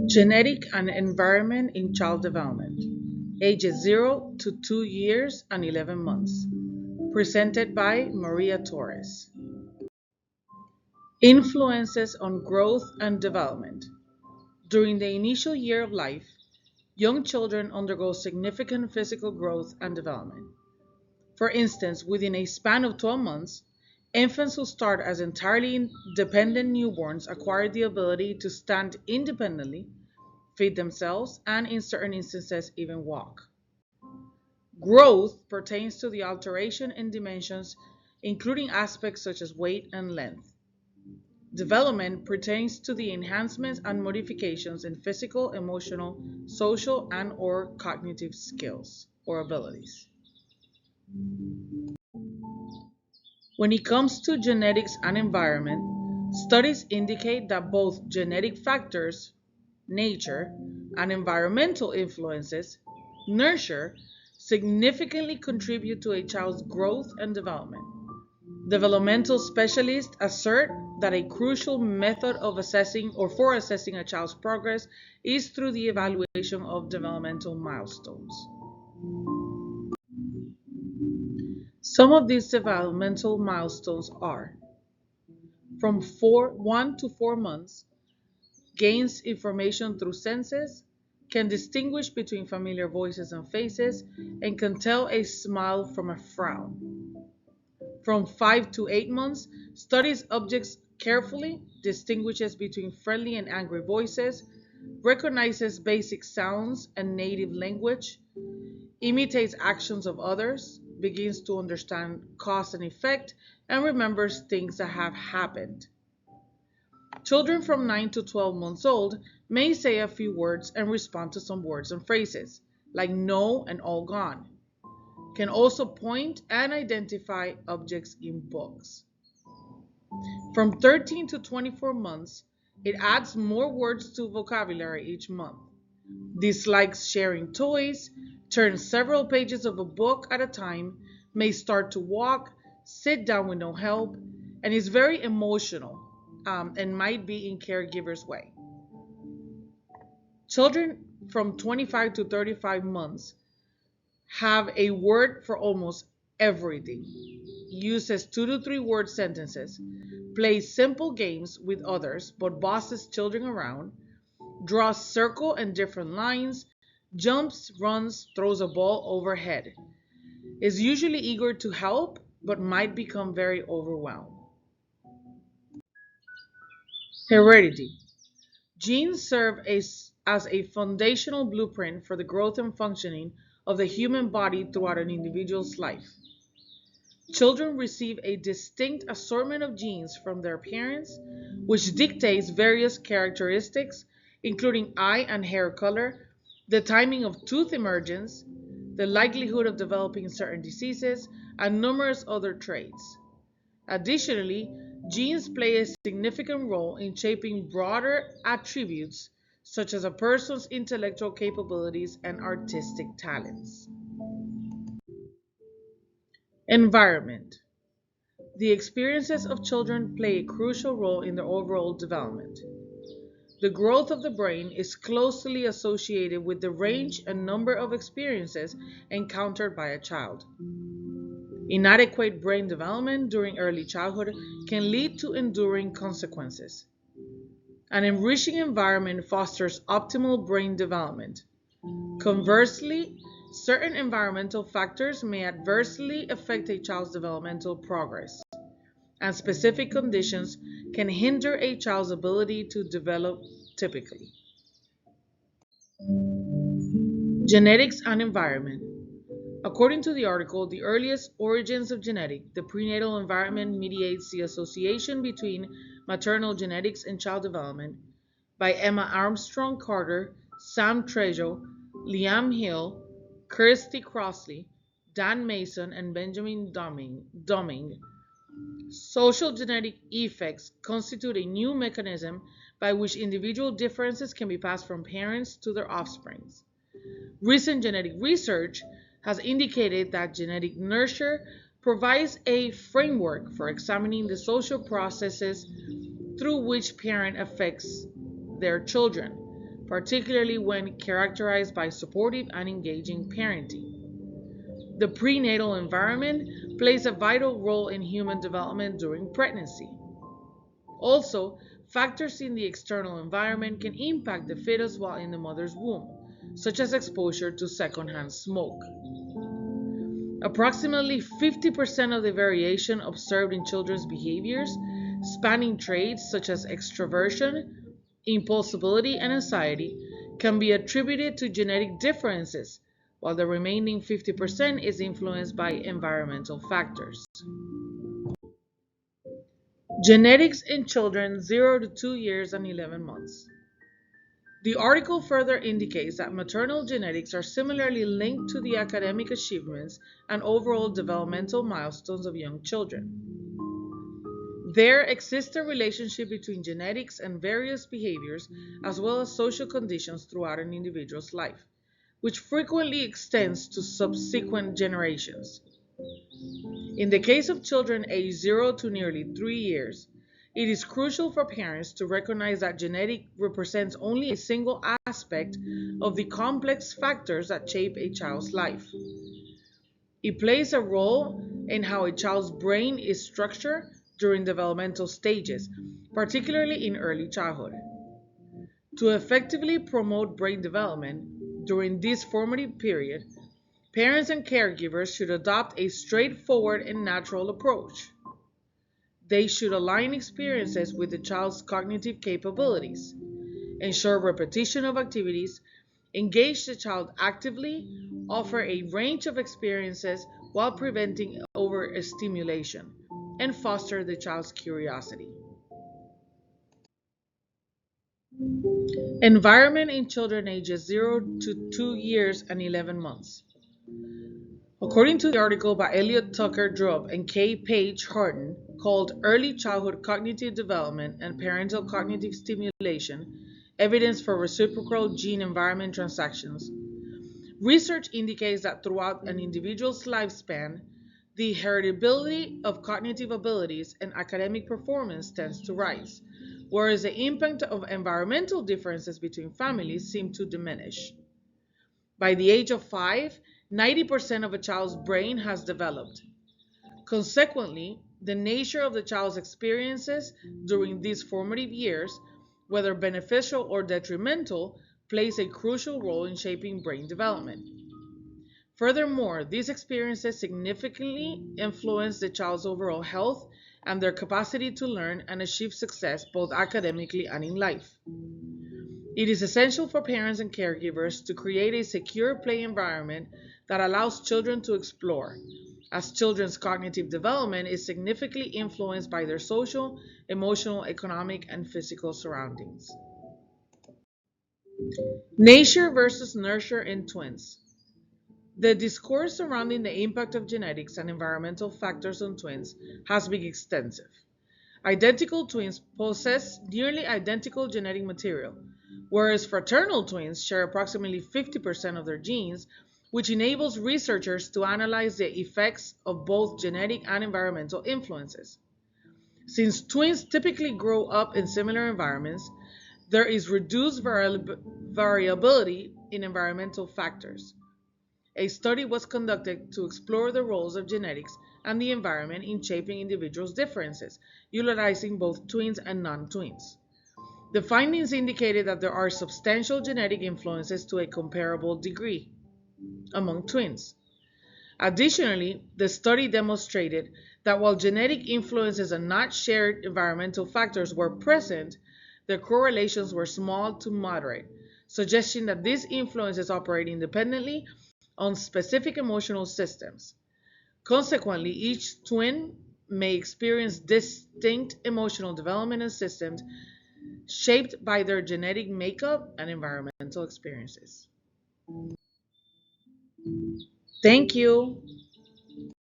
Genetic and environment in child development, ages 0 to 2 years and 11 months. Presented by Maria Torres. Influences on growth and development. During the initial year of life, young children undergo significant physical growth and development. For instance, within a span of 12 months, infants who start as entirely independent newborns acquire the ability to stand independently, feed themselves, and in certain instances, even walk. Growth pertains to the alteration in dimensions, including aspects such as weight and length. Development pertains to the enhancements and modifications in physical, emotional, social, and/or cognitive skills or abilities. When it comes to genetics and environment, studies indicate that both genetic factors, nature, and environmental influences, nurture, significantly contribute to a child's growth and development. Developmental specialists assert that a crucial method of assessing or for assessing a child's progress is through the evaluation of developmental milestones. Some of these developmental milestones are from 1 to 4 months, gains information through senses, can distinguish between familiar voices and faces, and can tell a smile from a frown. From 5 to 8 months, studies objects carefully, distinguishes between friendly and angry voices, recognizes basic sounds and native language, imitates actions of others, begins to understand cause and effect, and remembers things that have happened. Children from 9 to 12 months old may say a few words and respond to some words and phrases, like no and all gone. Can also point and identify objects in books. From 13 to 24 months, it adds more words to vocabulary each month. Dislikes sharing toys, turns several pages of a book at a time, may start to walk, sit down with no help, and is very emotional and might be in caregiver's way. Children from 25 to 35 months have a word for almost everything, uses 2 to 3 word sentences, plays simple games with others but bosses children around, draws circle and different lines, jumps, runs, throws a ball overhead, is usually eager to help but might become very overwhelmed. Heredity. Genes serve as a foundational blueprint for the growth and functioning of the human body throughout an individual's life. Children receive a distinct assortment of genes from their parents, which dictates various characteristics, including eye and hair color, the timing of tooth emergence, the likelihood of developing certain diseases, and numerous other traits. Additionally, genes play a significant role in shaping broader attributes such as a person's intellectual capabilities and artistic talents. Environment. The experiences of children play a crucial role in their overall development. The growth of the brain is closely associated with the range and number of experiences encountered by a child. Inadequate brain development during early childhood can lead to enduring consequences. An enriching environment fosters optimal brain development. Conversely, certain environmental factors may adversely affect a child's developmental progress, and specific conditions can hinder a child's ability to develop typically. Genetics and environment. According to the article, The Earliest Origins of Genetic, the Prenatal Environment Mediates the Association Between Maternal Genetics and Child Development, by Emma Armstrong Carter, Sam Trejo, Liam Hill, Kirsty Crossley, Dan Mason, and Benjamin Dumming. Social genetic effects constitute a new mechanism by which individual differences can be passed from parents to their offspring. Recent genetic research has indicated that genetic nurture provides a framework for examining the social processes through which parent affects their children, particularly when characterized by supportive and engaging parenting. The prenatal environment plays a vital role in human development during pregnancy. Also, factors in the external environment can impact the fetus while in the mother's womb, such as exposure to secondhand smoke. Approximately 50% of the variation observed in children's behaviors, spanning traits such as extroversion, impulsibility, and anxiety, can be attributed to genetic differences, while the remaining 50% is influenced by environmental factors. Genetics in children 0 to 2 years and 11 months. The article further indicates that maternal genetics are similarly linked to the academic achievements and overall developmental milestones of young children. There exists a relationship between genetics and various behaviors, as well as social conditions throughout an individual's life, which frequently extends to subsequent generations. In the case of children aged 0 to nearly 3 years, it is crucial for parents to recognize that genetic represents only a single aspect of the complex factors that shape a child's life. It plays a role in how a child's brain is structured during developmental stages, particularly in early childhood. To effectively promote brain development during this formative period, parents and caregivers should adopt a straightforward and natural approach. They should align experiences with the child's cognitive capabilities, ensure repetition of activities, engage the child actively, offer a range of experiences while preventing overstimulation, and foster the child's curiosity. Environment in children ages 0 to 2 years and 11 months. According to the article by Elliot Tucker Drubb and K. Page Harden called Early Childhood Cognitive Development and Parental Cognitive Stimulation, Evidence for Reciprocal Gene-Environment Transactions, research indicates that throughout an individual's lifespan, the heritability of cognitive abilities and academic performance tends to rise, whereas the impact of environmental differences between families seem to diminish. By the age of 5, 90% of a child's brain has developed. Consequently, the nature of the child's experiences during these formative years, whether beneficial or detrimental, plays a crucial role in shaping brain development. Furthermore, these experiences significantly influence the child's overall health and their capacity to learn and achieve success both academically and in life. It is essential for parents and caregivers to create a secure play environment that allows children to explore, as children's cognitive development is significantly influenced by their social, emotional, economic, and physical surroundings. Nature versus nurture in twins. The discourse surrounding the impact of genetics and environmental factors on twins has been extensive. Identical twins possess nearly identical genetic material, whereas fraternal twins share approximately 50% of their genes, which enables researchers to analyze the effects of both genetic and environmental influences. Since twins typically grow up in similar environments, there is reduced variability in environmental factors. A study was conducted to explore the roles of genetics and the environment in shaping individuals' differences, utilizing both twins and non-twins. The findings indicated that there are substantial genetic influences to a comparable degree among twins. Additionally, the study demonstrated that while genetic influences and not shared environmental factors were present, the correlations were small to moderate, suggesting that these influences operate independently on specific emotional systems. Consequently, each twin may experience distinct emotional development and systems shaped by their genetic makeup and environmental experiences. Thank you.